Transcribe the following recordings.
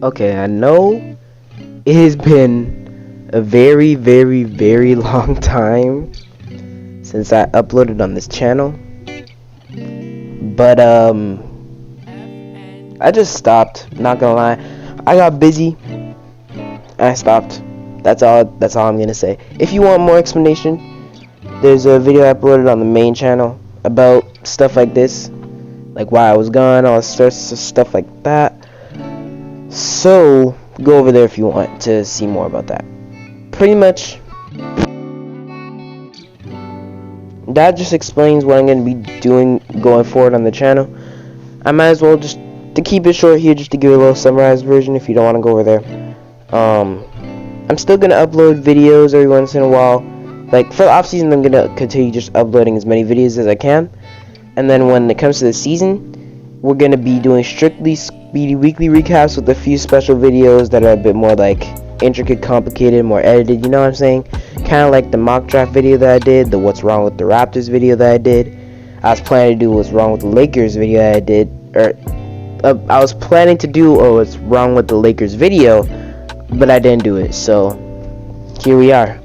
Okay, I know it has been a very, very, very long time since I uploaded on this channel, but I just stopped. Not gonna lie, I got busy and I stopped. That's all. That's all I'm gonna say. If you want more explanation, there's a video I uploaded on the main channel about stuff like this, like why I was gone, all sorts of stuff like that. So go over there if you want to see more about that. Pretty much that just explains what I'm going to be doing going forward on the channel. I might as well just to keep it short here, just to give you a little summarized version if you don't want to go over there. I'm still going to upload videos every once in a while. Like for the off season, I'm going to continue just uploading as many videos as I can, and then when it comes to the season, we're going to be doing strictly speedy weekly recaps with a few special videos that are a bit more like intricate, complicated, more edited, you know what I'm saying? Kind of like the mock draft video that I did, the what's wrong with the Raptors video that I did. I was planning to do what's wrong with the Lakers video that I did, or I was planning to do what's wrong with the Lakers video, but I didn't do it, so here we are.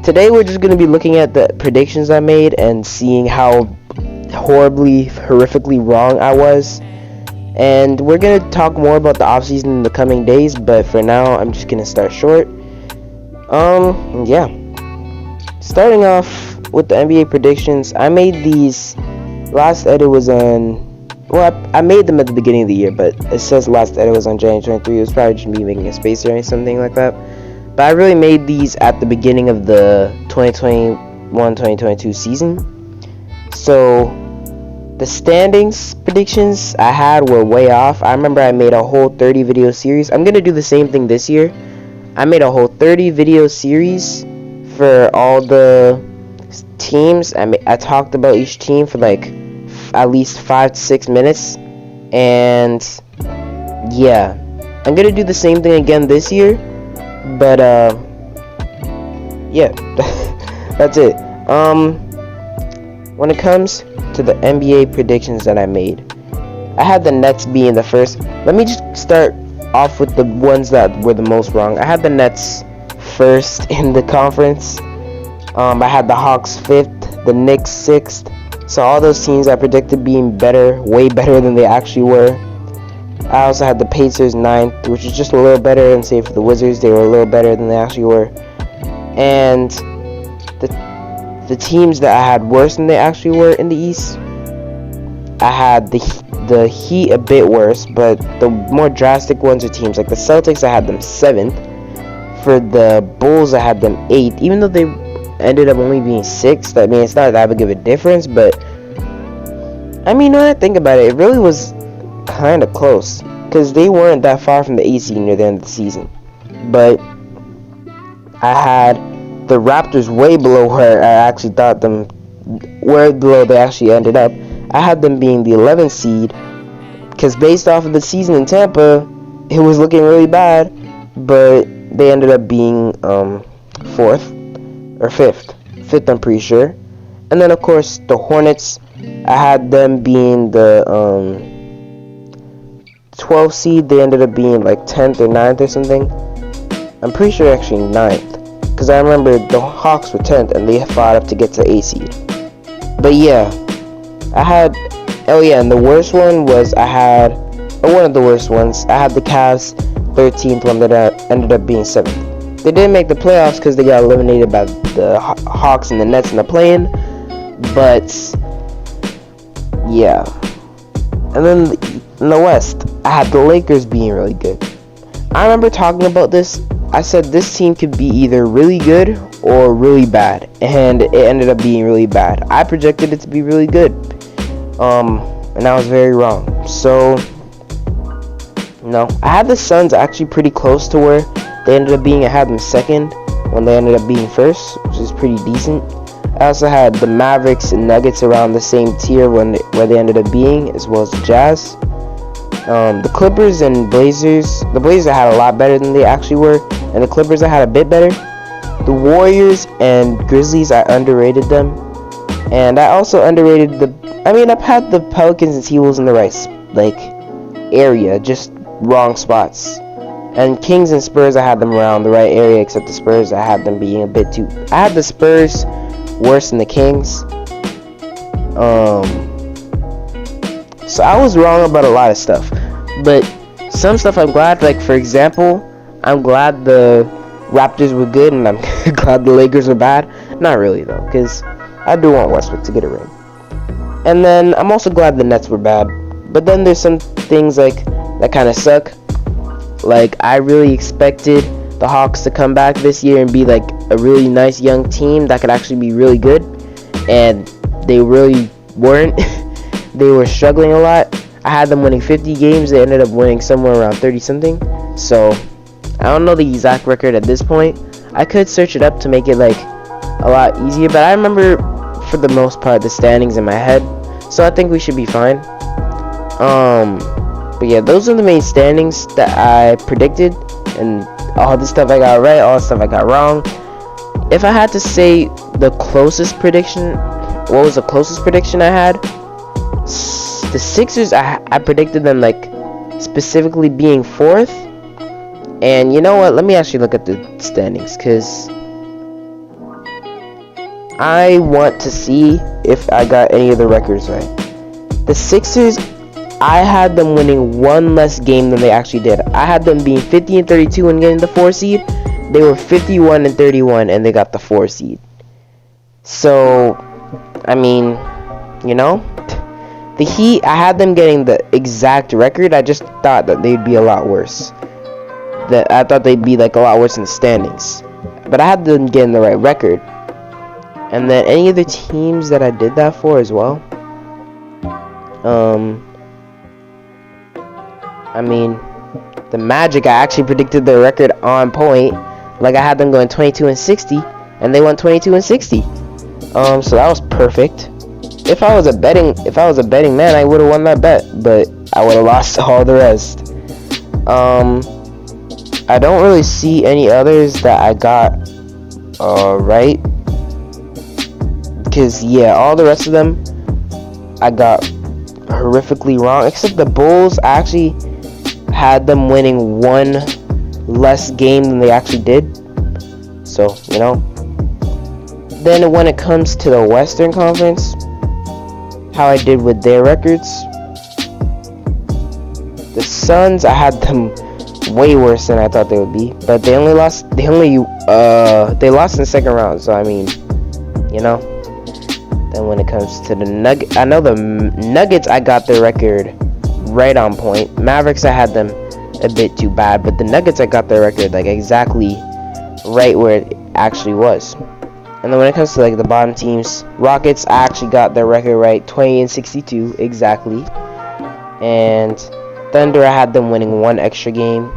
Today we're just going to be looking at the predictions I made and seeing how horrifically wrong I was, and we're gonna talk more about the offseason in the coming days, but for now I'm just gonna start short. Yeah, starting off with the NBA predictions, I made these. Last edit was on, well, I made them at the beginning of the year, but it says last edit was on January 23. It was probably just me making a spacer or something like that, but I really made these at the beginning of the 2021-2022 season. So the standings predictions I had were way off. I remember I made a whole 30 video series. I'm gonna do the same thing this year. I made a whole 30 video series for all the teams. I talked about each team for like at least 5 to 6 minutes, and yeah, I'm gonna do the same thing again this year, but yeah. That's it. When it comes to the NBA predictions that I made, I had the Nets being the first. Let me just start off with the ones that were the most wrong. I had the Nets first in the conference. I had the Hawks 5th, the Knicks 6th. So all those teams I predicted being better, way better than they actually were. I also had the Pacers 9th, which is just a little better than, say, for the Wizards. They were a little better than they actually were. And the teams that I had worse than they actually were in the East, I had the Heat a bit worse, but the more drastic ones are teams like the Celtics. I had them 7th. For the Bulls, I had them 8th, even though they ended up only being 6th. I mean, it's not that big of a difference, but I mean, when I think about it, it really was kind of close, because they weren't that far from the 8th seed near the end of the season. But I had the Raptors way below where I actually thought them, where below they actually ended up. I had them being the 11th seed, because based off of the season in Tampa, it was looking really bad, but they ended up being 4th or 5th. 5th, I'm pretty sure. And then of course the Hornets, I had them being the 12th seed. They ended up being like 10th or 9th or something. I'm pretty sure actually 9th, because I remember the Hawks were 10th and they fought up to get to 8th seed. But yeah, I had, oh yeah, and the worst one was I had, or one of the worst ones, I had the Cavs 13th one that ended up being 7th. They didn't make the playoffs because they got eliminated by the Hawks and the Nets in the play-in, but yeah. And then in the West, I had the Lakers being really good. I remember talking about this. I said this team could be either really good or really bad, and it ended up being really bad. I projected it to be really good, and I was very wrong. So, no, I had the Suns actually pretty close to where they ended up being. I had them 2nd when they ended up being 1st, which is pretty decent. I also had the Mavericks and Nuggets around the same tier where they ended up being, as well as the Jazz. The Clippers and Blazers, the Blazers I had a lot better than they actually were, and the Clippers I had a bit better. The Warriors and Grizzlies, I underrated them, and I also underrated I've had the Pelicans and T-Wolves in the right area, just wrong spots. And Kings and Spurs, I had them around the right area, except the Spurs, I had them being a bit too... I had the Spurs worse than the Kings. So I was wrong about a lot of stuff. But some stuff I'm glad, like for example, I'm glad the Raptors were good, and I'm glad the Lakers were bad. Not really though, because I do want Westbrook to get a ring. And then I'm also glad the Nets were bad. But then there's some things like that kind of suck. Like I really expected the Hawks to come back this year and be like a really nice young team that could actually be really good, and they really weren't. They were struggling a lot. I had them winning 50 games. They ended up winning somewhere around 30 something. So I don't know the exact record at this point. I could search it up to make it like a lot easier, but I remember for the most part the standings in my head, so I think we should be fine. But yeah, those are the main standings that I predicted, and all the stuff I got right, all the stuff I got wrong. If I had to say the closest prediction, what was the closest prediction I had? The Sixers, I predicted them like specifically being 4th. And you know what? Let me actually look at the standings, because I want to see if I got any of the records right. The Sixers, I had them winning one less game than they actually did. I had them being 50-32 and getting the 4 seed. They were 51-31 and they got the 4 seed. So, I mean, you know, the Heat, I had them getting the exact record. I just thought that they'd be a lot worse. I thought they'd be like a lot worse in the standings. But I had them getting the right record. And then any of the teams that I did that for as well. I mean, the Magic, I actually predicted their record on point. Like I had them going 22-60, and they went 22-60. So that was perfect. If I was a betting man, I would have won that bet, but I would have lost all the rest. I don't really see any others that I got right, because yeah, all the rest of them I got horrifically wrong, except the Bulls. I actually had them winning one less game than they actually did. So, you know. Then when it comes to the Western Conference, how I did with their records, the Suns, I had them way worse than I thought they would be, but they lost in the second round. So I mean, you know. Then when it comes to the Nuggets, I know the Nuggets, I got their record right on point. Mavericks, I had them a bit too bad, but the Nuggets, I got their record like exactly right where it actually was. And then when it comes to like the bottom teams, Rockets, I actually got their record right, 20-62 exactly. And Thunder, I had them winning one extra game.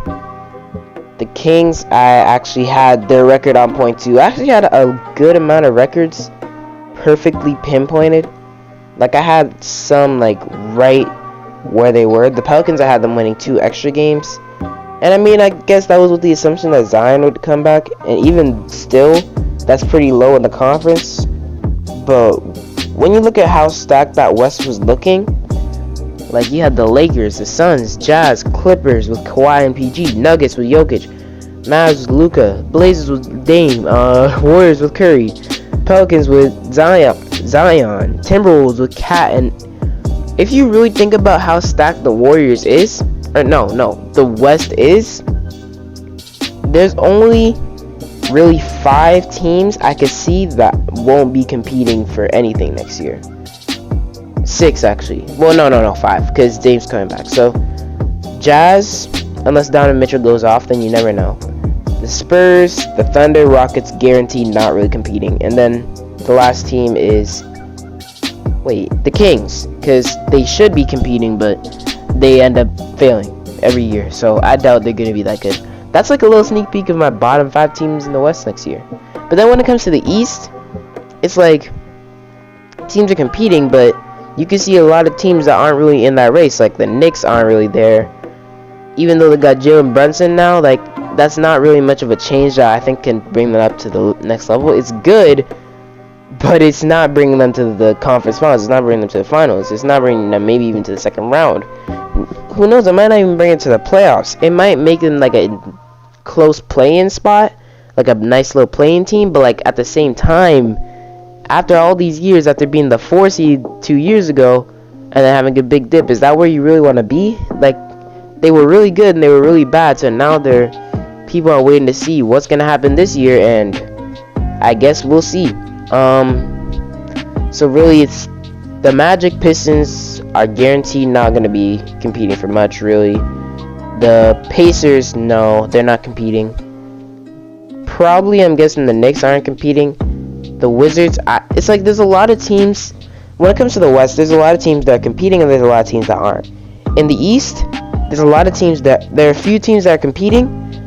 The Kings, I actually had their record on point too. I actually had a good amount of records perfectly pinpointed. Like I had some like right where they were. The Pelicans, I had them winning 2 extra games. And I mean, I guess that was with the assumption that Zion would come back. And even still, that's pretty low in the conference. But when you look at how stacked that West was looking, like you had the Lakers, the Suns, Jazz, Clippers with Kawhi and PG, Nuggets with Jokic, Mavs with Luka, Blazers with Dame, Warriors with Curry, Pelicans with Zion, Timberwolves with Cat. And if you really think about how stacked the Warriors is, or the West is, there's only really 5 teams I could see that won't be competing for anything next year. 6 actually. Well, no, 5, because Dame's coming back. So Jazz, unless Donovan Mitchell goes off, then you never know. The Spurs, the Thunder, Rockets, guaranteed not really competing. And then the last team is the Kings, because they should be competing, but they end up failing every year. So I doubt they're going to be that good. That's like a little sneak peek of my bottom 5 teams in the West next year. But then when it comes to the East, it's like teams are competing, but you can see a lot of teams that aren't really in that race. Like the Knicks aren't really there. Even though they got Jalen Brunson now, like that's not really much of a change that I think can bring them up to the next level. It's good, but it's not bringing them to the conference finals. It's not bringing them to the finals. It's not bringing them maybe even to the second round. Who knows? It might not even bring it to the playoffs. It might make them like a close play-in spot, like a nice little play-in team. But like at the same time, after all these years, after being the 4 seed 2 years ago, and then having a big dip, is that where you really want to be? Like, they were really good and they were really bad, so now people are waiting to see what's gonna happen this year, and I guess we'll see. So really, it's the Magic Pistons are guaranteed not gonna be competing for much. Really, the Pacers, no, they're not competing. Probably, I'm guessing the Knicks aren't competing. The Wizards, it's like there's a lot of teams. When it comes to the West, there's a lot of teams that are competing and there's a lot of teams that aren't. In the East, there's a lot of teams that there are a few teams that are competing,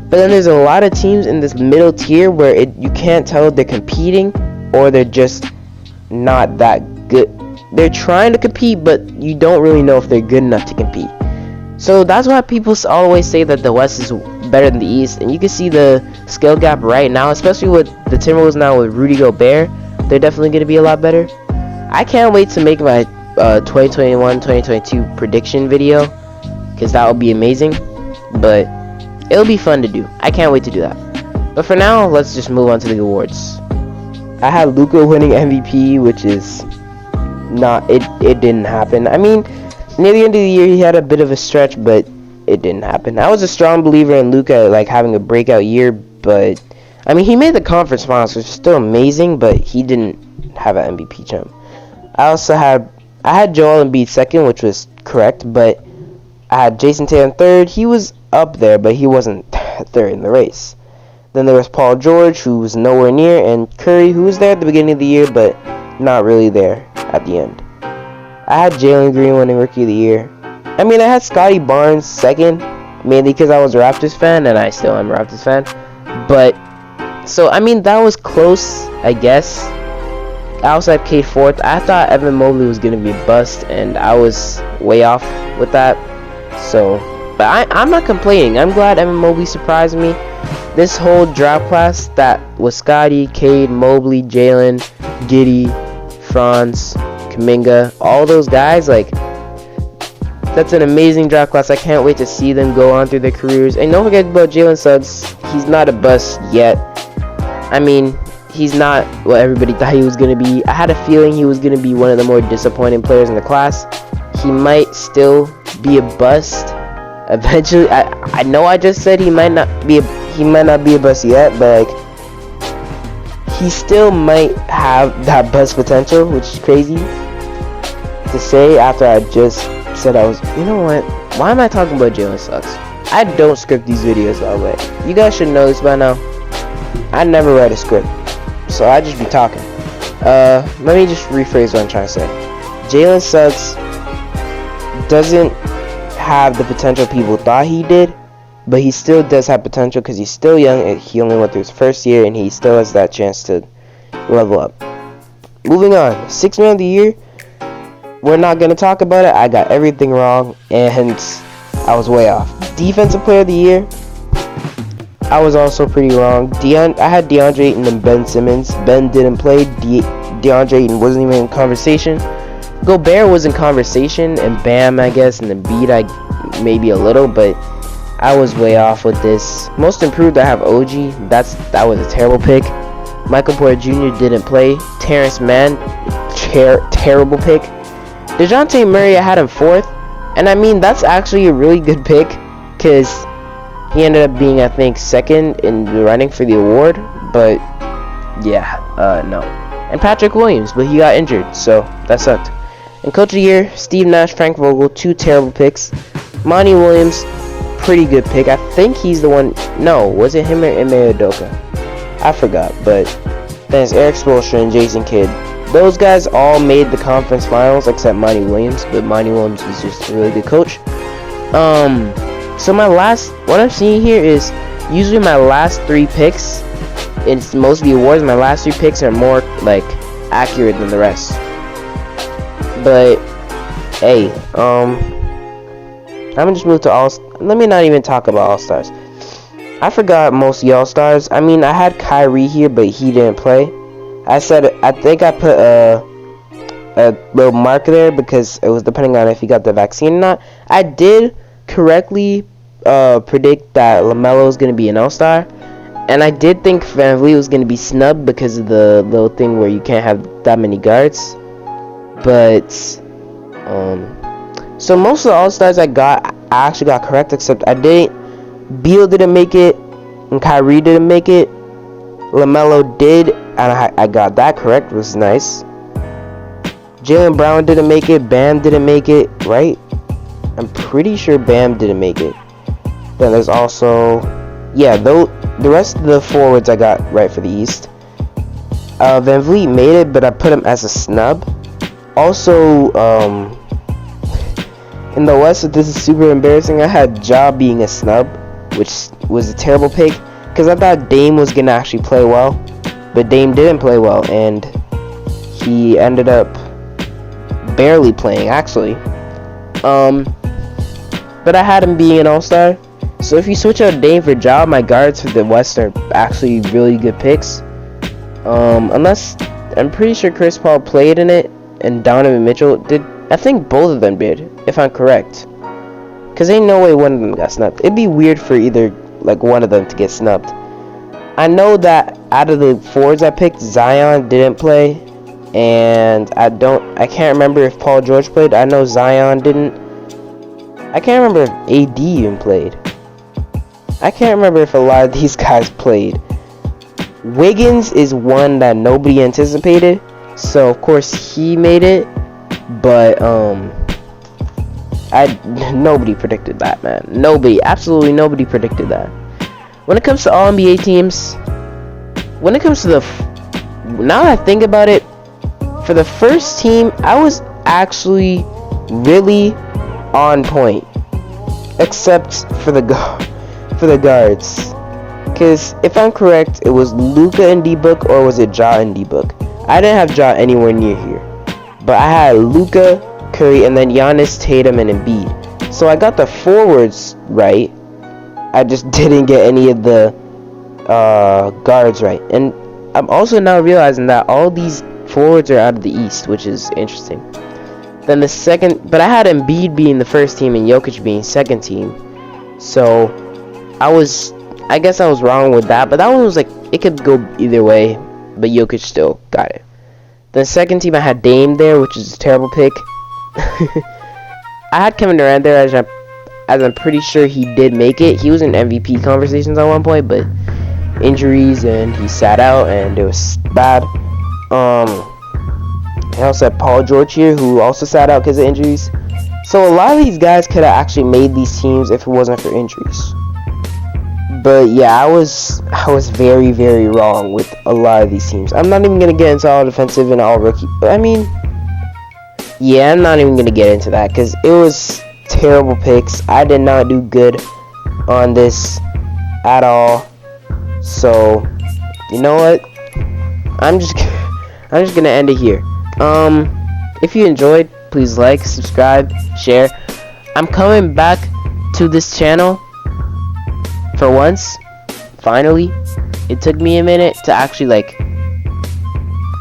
but then there's a lot of teams in this middle tier where you can't tell if they're competing or they're just not that good. They're trying to compete, but you don't really know if they're good enough to compete. So that's why people always say that the West is better than the East, and you can see the skill gap right now, especially with the Timberwolves now with Rudy Gobert. They're definitely going to be a lot better. I can't wait to make my 2021-2022 prediction video, because that will be amazing, but it'll be fun to do. I can't wait to do that. But for now, let's just move on to the awards. I had Luka winning MVP, which is not, it didn't happen. I mean, near the end of the year, he had a bit of a stretch, but it didn't happen. I was a strong believer in Luka, like, having a breakout year, but, I mean, he made the conference finals, which is still amazing, but he didn't have an MVP champ. I had Joel Embiid second, which was correct, but I had Jason Tatum third. He was up there, but he wasn't third in the race. Then there was Paul George, who was nowhere near, and Curry, who was there at the beginning of the year, but not really there at the end. I had Jalen Green winning Rookie of the Year. I mean, I had Scotty Barnes second, mainly because I was a Raptors fan, and I still am a Raptors fan. But, so, I mean, that was close, I guess. I also had Cade fourth. I thought Evan Mobley was going to be a bust, and I was way off with that. So, but I'm not complaining. I'm glad Evan Mobley surprised me. This whole draft class that was Scotty, Cade, Mobley, Jalen, Giddey, Franz, Kuminga, all those guys, like, that's an amazing draft class. I can't wait to see them go on through their careers. And don't forget about Jalen Suggs. He's not a bust yet. I mean, he's not what everybody thought he was going to be. I had a feeling he was going to be one of the more disappointing players in the class. He might still be a bust eventually. I know I just said he might not be a bust yet, but like, he still might have that bust potential, which is crazy to say after I just said you know what? Why am I talking about Jalen Suggs? I don't script these videos that way. You guys should know this by now. I never write a script, so I just be talking. Let me just rephrase what I'm trying to say. Jalen Suggs doesn't have the potential people thought he did, but he still does have potential because he's still young. He only went through his first year, and he still has that chance to level up. Moving on, Sixth Man of the Year. We're not going to talk about it. I got everything wrong, and I was way off. Defensive Player of the Year, I was also pretty wrong. I had DeAndre Ayton and Ben Simmons. Ben didn't play. DeAndre Ayton wasn't even in conversation. Gobert was in conversation, and Bam, I guess, and Embiid, maybe a little, but I was way off with this. Most Improved, I have OG. That was a terrible pick. Michael Porter Jr. didn't play. Terrence Mann, terrible pick. DeJounte Murray, I had him fourth, and I mean, that's actually a really good pick, because he ended up being, I think, second in the running for the award, but yeah, no. And Patrick Williams, but he got injured, so that sucked. And Coach of the Year, Steve Nash, Frank Vogel, two terrible picks. Monty Williams, pretty good pick. I think he's the one. No, was it him or Ime Udoka? I forgot, but then it's Eric Spoelstra and Jason Kidd. Those guys all made the conference finals except Monty Williams, but Monty Williams was just a really good coach. So what I'm seeing here is usually my last three picks, it's most of the awards, my last three picks are more like accurate than the rest. But hey, I'm gonna just move to let me not even talk about All-Stars. I forgot most of the All-Stars. I mean, I had Kyrie here, but he didn't play. I said I think I put a little mark there because it was depending on if he got the vaccine or not. I did correctly predict that LaMelo was going to be an All-Star, and I did think VanVleet was going to be snubbed because of the little thing where you can't have that many guards. But so most of the All-Stars I actually got correct, except I didn't. Beal didn't make it, and Kyrie didn't make it. LaMelo did, and I got that correct, which was nice. Jaylen Brown didn't make it. Bam didn't make it, right? I'm pretty sure Bam didn't make it. Then there's also, yeah, the rest of the forwards I got right for the East. VanVleet made it, but I put him as a snub. Also, in the West, this is super embarrassing. I had Ja being a snub, which was a terrible pick, because I thought Dame was gonna actually play well, but Dame didn't play well, and he ended up barely playing, actually. But I had him being an All-Star. So if you switch out Dame for Ja, my guards for the West are actually really good picks. Unless, I'm pretty sure Chris Paul played in it, and Donovan Mitchell did. I think both of them did, if I'm correct. Because ain't no way one of them got snubbed. It'd be weird for either, like, one of them to get snubbed. I know that out of the forwards I picked, Zion didn't play. And I can't remember if Paul George played. I know Zion didn't. I can't remember if AD even played. I can't remember if a lot of these guys played. Wiggins is one that nobody anticipated, so of course he made it. But nobody predicted that, man. Nobody, absolutely nobody predicted that. When it comes to all NBA teams, when it comes to now that I think about it, for the first team, I was actually really on point, except for the guards. Because if I'm correct, it was Luka and D-Book, or was it Ja and D-Book? I didn't have Ja anywhere near here, but I had Luka, Curry, and then Giannis, Tatum, and Embiid. So I got the forwards right. I just didn't get any of the guards right. And I'm also now realizing that all these forwards are out of the East, which is interesting. Then the second, but I had Embiid being the first team and Jokic being second team. So I guess I was wrong with that, but that one was like, it could go either way, but Jokic still got it. The second team I had Dame there, which is a terrible pick. I had Kevin Durant there, as I'm pretty sure he did make it. He was in MVP conversations at one point, but injuries, and he sat out, and it was bad. I also had Paul George here, who also sat out because of injuries. So a lot of these guys could have actually made these teams if it wasn't for injuries. But yeah, I was very, very wrong with a lot of these teams. I'm not even gonna get into all defensive and all rookie. I mean, yeah, I'm not even gonna get into that because it was terrible picks. I did not do good on this at all. So you know what? I'm just gonna end it here. If you enjoyed, please like, subscribe, share. I'm coming back to this channel for once. Finally, it took me a minute to actually like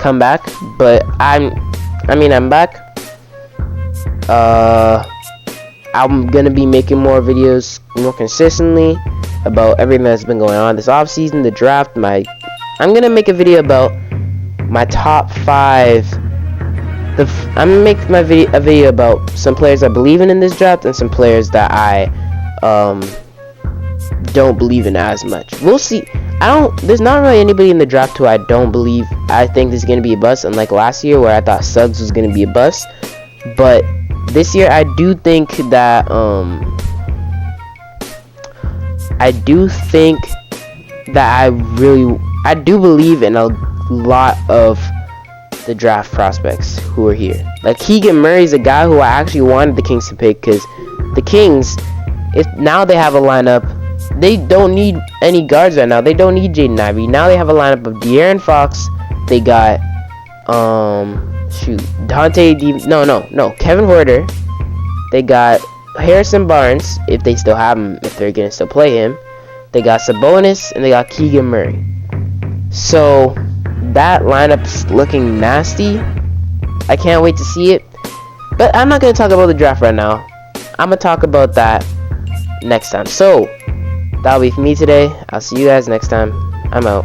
come back, but I'm back. I'm gonna be making more videos more consistently about everything that's been going on this off season, the draft. I'm gonna make a video about my top 5. I'm gonna make a video about some players I believe in this draft and some players that I don't believe in as much. We'll see. There's not really anybody in the draft who I don't believe. I think this is gonna be a bust, unlike last year where I thought Suggs was gonna be a bust. But this year I do think that I do believe in a lot of the draft prospects who are here. Like Keegan Murray is a guy who I actually wanted the Kings to pick, because the Kings, if now they have a lineup, they don't need any guards right now. They don't need Jaden Ivey. Now they have a lineup of De'Aaron Fox. They got Kevin Huerter. They got Harrison Barnes, if they still have him, if they're gonna still play him. They got Sabonis, and they got Keegan Murray. So that lineup's looking nasty. I can't wait to see it. But I'm not going to talk about the draft right now. I'm going to talk about that next time. So, that'll be for me today. I'll see you guys next time. I'm out.